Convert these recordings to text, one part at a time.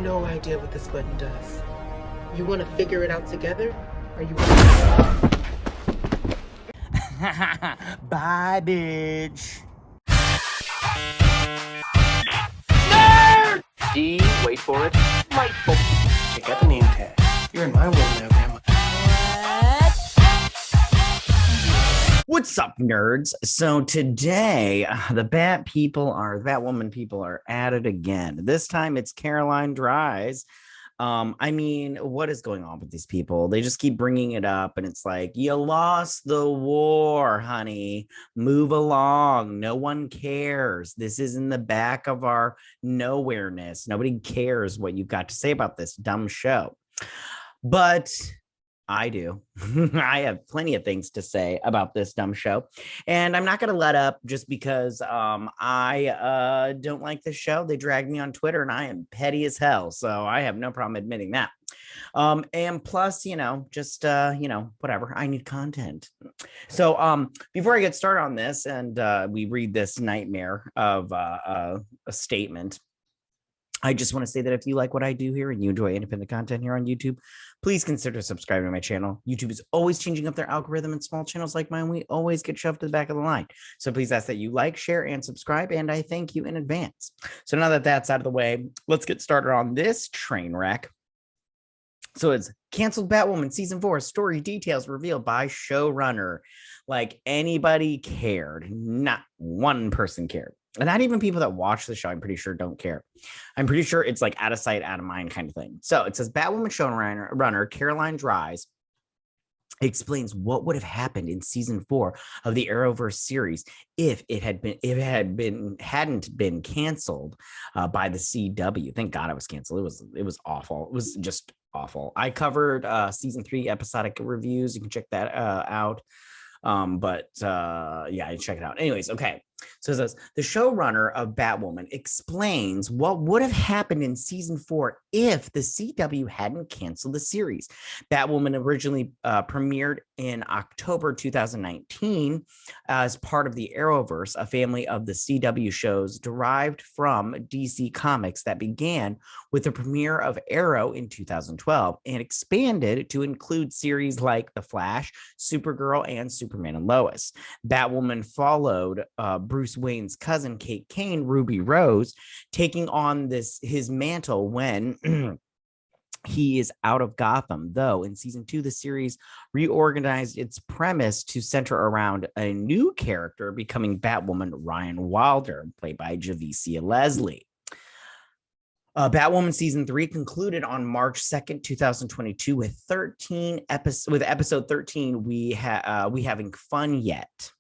no idea what this button does. You want to figure it out together? Or you Bye, bitch. Nerd! D, wait for it. Rightful. Check out the name tag. You're in my world now, Grandma. What's up, nerds? So today, the Batwoman people are at it again. This time it's Caroline Dries. What is going on with these people? They just keep bringing it up, and it's like, you lost the war, honey. Move along. No one cares. This is in the back of our nowhereness. Nobody cares what you've got to say about this dumb show. But I do. I have plenty of things to say about this dumb show, and I'm not going to let up just because I don't like this show. They dragged me on Twitter, and I am petty as hell, so I have no problem admitting that. And plus, whatever. I need content. So before I get started on this, and we read this nightmare of a statement, I just want to say that if you like what I do here and you enjoy independent content here on YouTube, please consider subscribing to my channel. YouTube is always changing up their algorithm, and small channels like mine, we always get shoved to the back of the line. So please ask that you like, share, and subscribe, and I thank you in advance. So now that that's out of the way, let's get started on this train wreck. So it's canceled Batwoman season 4, story details revealed by showrunner. Like anybody cared. Not one person cared. And not even people that watch the show, I'm pretty sure, don't care. I'm pretty sure it's like out of sight, out of mind kind of thing. So it says Batwoman showrunner Caroline Dries explains what would have happened in season 4 of the Arrowverse series if it hadn't been canceled by the CW. Thank God it was canceled. It was awful. It was just awful. I covered season 3 episodic reviews. You can check that out. Yeah, check it out. Anyways, okay. So it says the showrunner of Batwoman explains what would have happened in season 4 if the CW hadn't canceled the series. Batwoman originally premiered in October 2019 as part of the Arrowverse, a family of the CW shows derived from DC Comics that began with the premiere of Arrow in 2012 and expanded to include series like The Flash, Supergirl, and Superman and Lois. Batwoman followed Bruce Wayne's cousin, Kate Kane, Ruby Rose, taking on his mantle when he is out of Gotham. Though in season 2, the series reorganized its premise to center around a new character becoming Batwoman, Ryan Wilder, played by Javicia Leslie. Batwoman season 3 concluded on March 2nd, 2022 with episode 13, we having fun yet,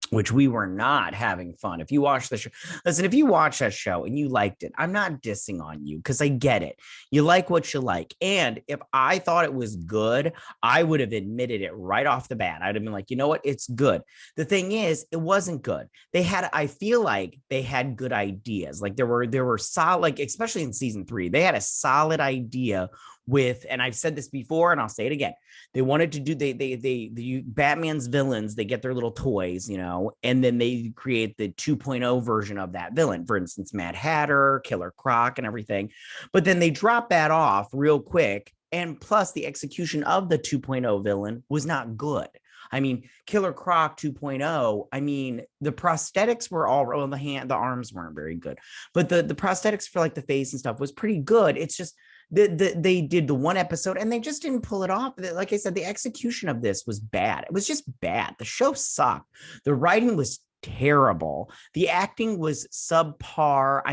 which we were not having fun. If you watch the show, listen, if you watch that show and you liked it, I'm not dissing on you because I get it. You like what you like. And if I thought it was good, I would have admitted it right off the bat. I'd have been like, you know what? It's good. The thing is, it wasn't good. I feel like they had good ideas. Like there were solid, like, especially in season 3, they had a solid idea with, and I've said this before and I'll say it again. They wanted to do the Batman's villains, they get their little toys, and then they create the 2.0 version of that villain. For instance, Mad Hatter, Killer Croc, and everything. But then they drop that off real quick. And plus the execution of the 2.0 villain was not good. I mean, Killer Croc 2.0, the prosthetics were all, well, the arms weren't very good, but the prosthetics for like the face and stuff was pretty good. It's just, they did the one episode and they just didn't pull it off. Like I said, the execution of this was bad. It was just bad. The show sucked. The writing was terrible. The acting was subpar.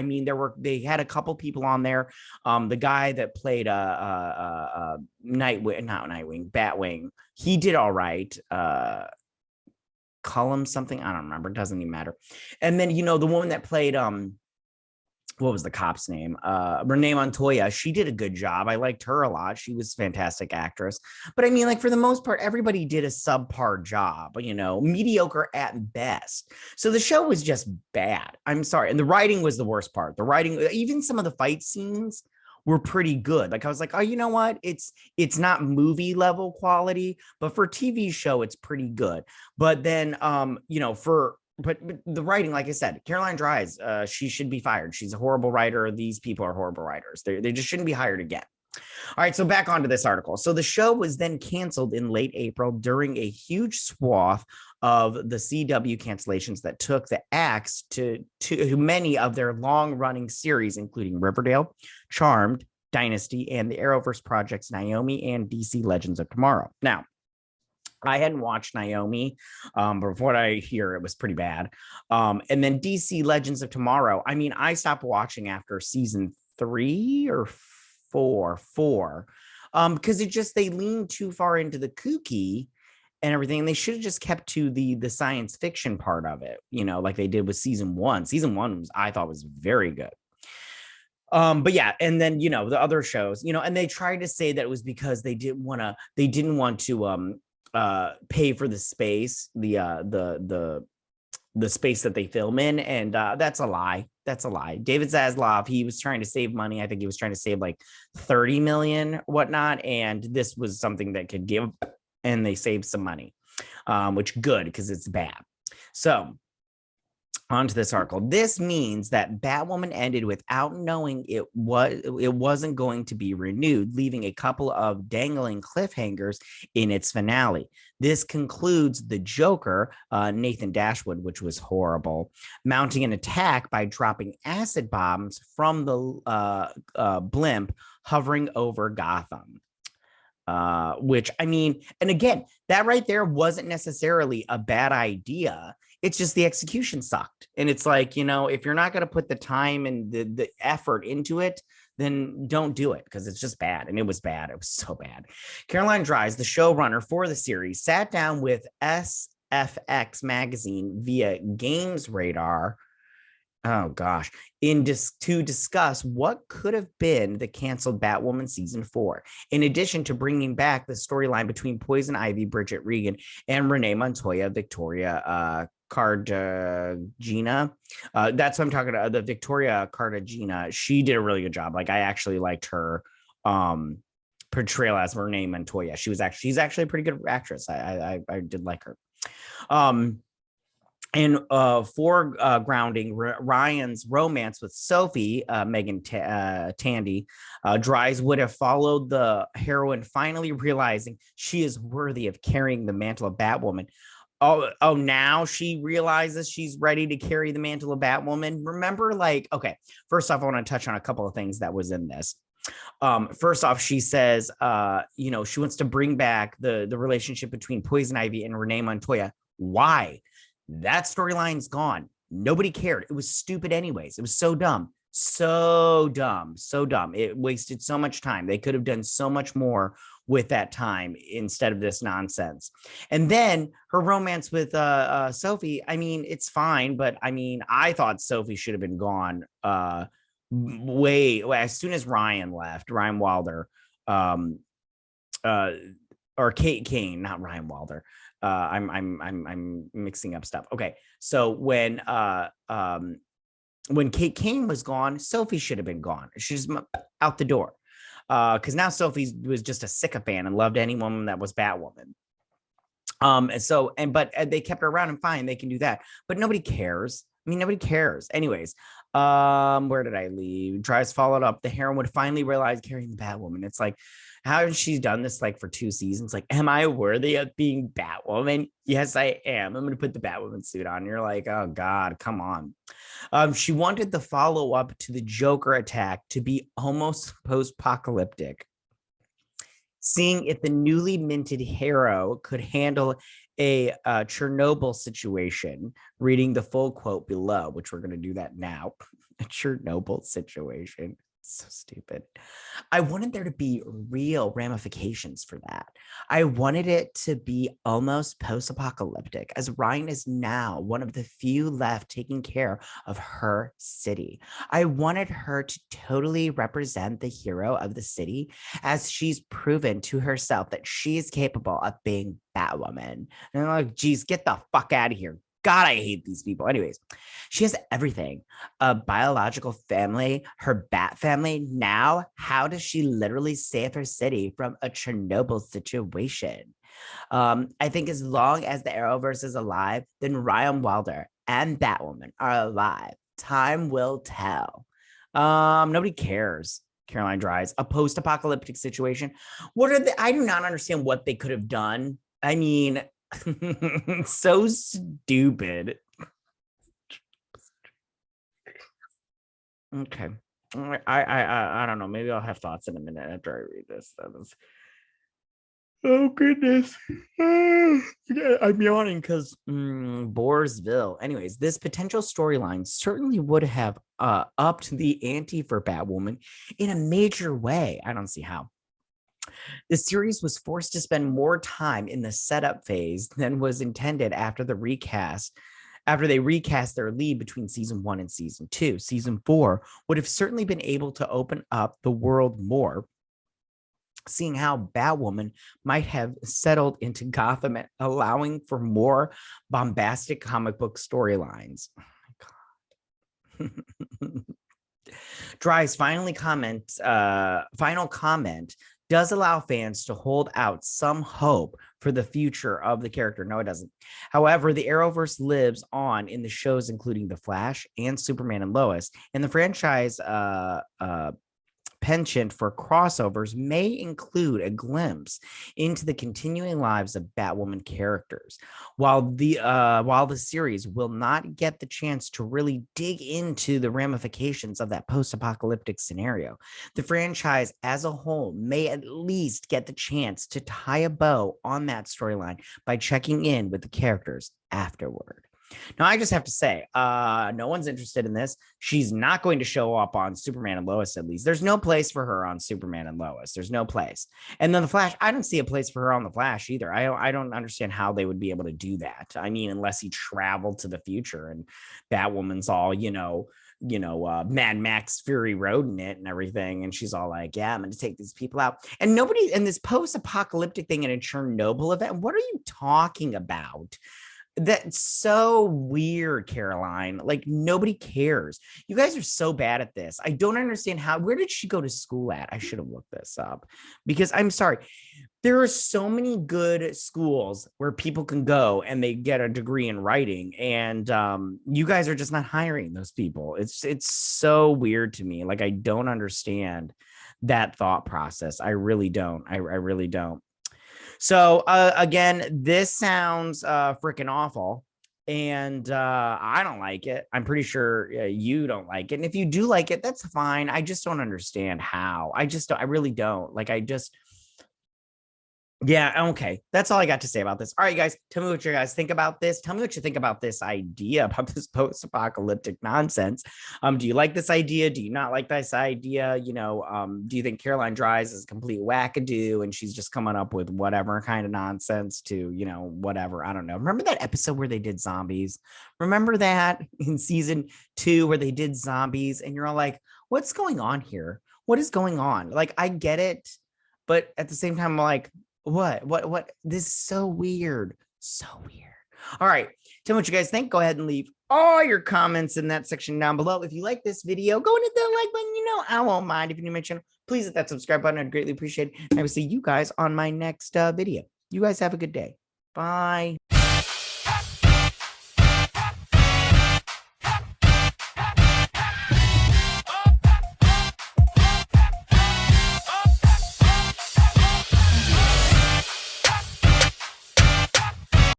They had a couple people on there. The guy that played Batwing, he did all right. Cullum something, I don't remember. It doesn't even matter. And then the woman that played what was the cop's name? Renee Montoya. She did a good job. I liked her a lot. She was a fantastic actress. But for the most part, everybody did a subpar job, mediocre at best. So the show was just bad. I'm sorry. And the writing was the worst part. The writing, even some of the fight scenes were pretty good. Like I was like, oh, you know what? It's not movie level quality, but for TV show, it's pretty good. But then, for but the writing, like I said, Caroline Dries, she should be fired. She's a horrible writer. These people are horrible writers. They just shouldn't be hired again. All right, so back onto this article. So the show was then canceled in late April during a huge swath of the CW cancellations that took the axe to many of their long-running series, including Riverdale, Charmed, Dynasty, and the Arrowverse projects Naomi and DC Legends of Tomorrow. Now, I hadn't watched Naomi, but from what I hear, it was pretty bad. And then DC Legends of Tomorrow. I mean, I stopped watching after season 3 or 4, because they leaned too far into the kooky and everything. And they should have just kept to the science fiction part of it, like they did with season 1. Season 1 I thought was very good. But yeah, and then the other shows, and they tried to say that it was because they didn't want to pay for the space, the space that they film in, and that's a lie. That's a lie. David Zaslav, he was trying to save money. I think he was trying to save like 30 million, whatnot, and this was something that could give, and they saved some money, which good, because it's bad. So onto this article. This means that Batwoman ended without knowing it wasn't going to be renewed, leaving a couple of dangling cliffhangers in its finale. This concludes the Joker, Nathan Dashwood, which was horrible, mounting an attack by dropping acid bombs from the blimp hovering over Gotham. Which, I mean, and again, that right there wasn't necessarily a bad idea. It's just the execution sucked. And it's like, if you're not going to put the time and the effort into it, then don't do it, because it's just bad. And it was bad. It was so bad. Caroline Dries, the showrunner for the series, sat down with SFX magazine via Games Radar. Oh gosh, to discuss what could have been the canceled Batwoman season 4, in addition to bringing back the storyline between Poison Ivy, Bridget Regan, and Renee Montoya, Victoria Cartagena. That's what I'm talking about. The Victoria Cartagena. She did a really good job. Like, I actually liked her portrayal as Renee Montoya. She's actually a pretty good actress. I did like her. And foregrounding Ryan's romance with Sophie, Megan Tandy, Dries would have followed the heroine finally realizing she is worthy of carrying the mantle of Batwoman. Oh, now she realizes she's ready to carry the mantle of Batwoman. Remember, okay, first off, I want to touch on a couple of things that was in this. First off, she says, she wants to bring back the relationship between Poison Ivy and Renee Montoya. Why? That storyline's gone. Nobody cared. It was stupid anyways. It was so dumb. So dumb. It wasted so much time. They could have done so much more with that time instead of this nonsense. And then her romance with Sophie, I mean, it's fine, but I mean, I thought Sophie should have been gone as soon as Ryan left, Ryan Wilder, or Kate Kane, not Ryan Wilder. I'm mixing up stuff. Okay, so when Kate Kane was gone, Sophie should have been gone. She's out the door. Because now Sophie was just a sycophant and loved any woman that was Batwoman. But they kept her around, and fine, they can do that. But nobody cares. I mean, nobody cares. Anyways, where did I leave? Dries followed up. The heroine would finally realize carrying the Batwoman. It's like, how has she done this for 2 seasons? Like, am I worthy of being Batwoman? Yes, I am. I'm going to put the Batwoman suit on. You're like, oh God, come on. She wanted the follow-up to the Joker attack to be almost post-apocalyptic, seeing if the newly minted hero could handle a Chernobyl situation. Reading the full quote below, which we're going to do that now. A Chernobyl situation. So stupid. I wanted there to be real ramifications for that. I wanted it to be almost post-apocalyptic, as Ryan is now one of the few left taking care of her city. I wanted her to totally represent the hero of the city, as she's proven to herself that she is capable of being Batwoman. And I'm like, geez, get the fuck out of here. God, I hate these people. Anyways, she has everything. A biological family, her bat family. Now, how does she literally save her city from a Chernobyl situation? I think as long as the Arrowverse is alive, then Ryan Wilder, and Batwoman are alive. Time will tell. Nobody cares. Caroline Dries, a post-apocalyptic situation. What are they? I do not understand what they could have done. I mean, so stupid. Okay. I don't know. Maybe I'll have thoughts in a minute after I read this. Oh goodness. I'm yawning because Borsville. Anyways, this potential storyline certainly would have upped the ante for Batwoman in a major way. I don't see how. The series was forced to spend more time in the setup phase than was intended after the recast. After they recast their lead between season 1 and season 2, season 4 would have certainly been able to open up the world more, seeing how Batwoman might have settled into Gotham, allowing for more bombastic comic book storylines. Oh my God. Dries' final comment does allow fans to hold out some hope for the future of the character. No, it doesn't. However, the Arrowverse lives on in the shows including The Flash and Superman and Lois, and the franchise penchant for crossovers may include a glimpse into the continuing lives of Batwoman characters. While the series will not get the chance to really dig into the ramifications of that post-apocalyptic scenario, the franchise as a whole may at least get the chance to tie a bow on that storyline by checking in with the characters afterward. Now, I just have to say, no one's interested in this. She's not going to show up on Superman and Lois, at least. There's no place for her on Superman and Lois. There's no place. And then The Flash, I don't see a place for her on The Flash either. I don't understand how they would be able to do that. I mean, unless he traveled to the future and Batwoman's all, Mad Max Fury Road in it and everything. And she's all like, yeah, I'm going to take these people out. And nobody in this post-apocalyptic thing in a Chernobyl event, what are you talking about? That's so weird, Caroline. Like, nobody cares. You guys are so bad at this. I don't understand where did she go to school at? I should have looked this up because I'm sorry. There are so many good schools where people can go and they get a degree in writing, and you guys are just not hiring those people. It's so weird to me. Like, I don't understand that thought process. I really don't. I really don't. So again, this sounds freaking awful, and I don't like it. I'm pretty sure you don't like it. And if you do like it, that's fine. I just don't understand how. I really don't. Yeah, okay. That's all I got to say about this. All right, guys, tell me what you guys think about this. Tell me what you think about this idea, about this post-apocalyptic nonsense. Do you like this idea? Do you not like this idea? Do you think Caroline Dries is a complete wackadoo and she's just coming up with whatever kind of nonsense to, whatever? I don't know. Remember that episode where they did zombies? Remember that in season 2 where they did zombies and you're all like, what's going on here? What is going on? Like, I get it, but at the same time, I'm like, what this is so weird. All right, tell me what you guys think. Go ahead and leave all your comments in that section down below. If you like this video, go and hit that like button. I won't mind. If you're new to my channel, please hit that subscribe button. I'd greatly appreciate it. And I will see you guys on my next video. You guys have a good day. Bye.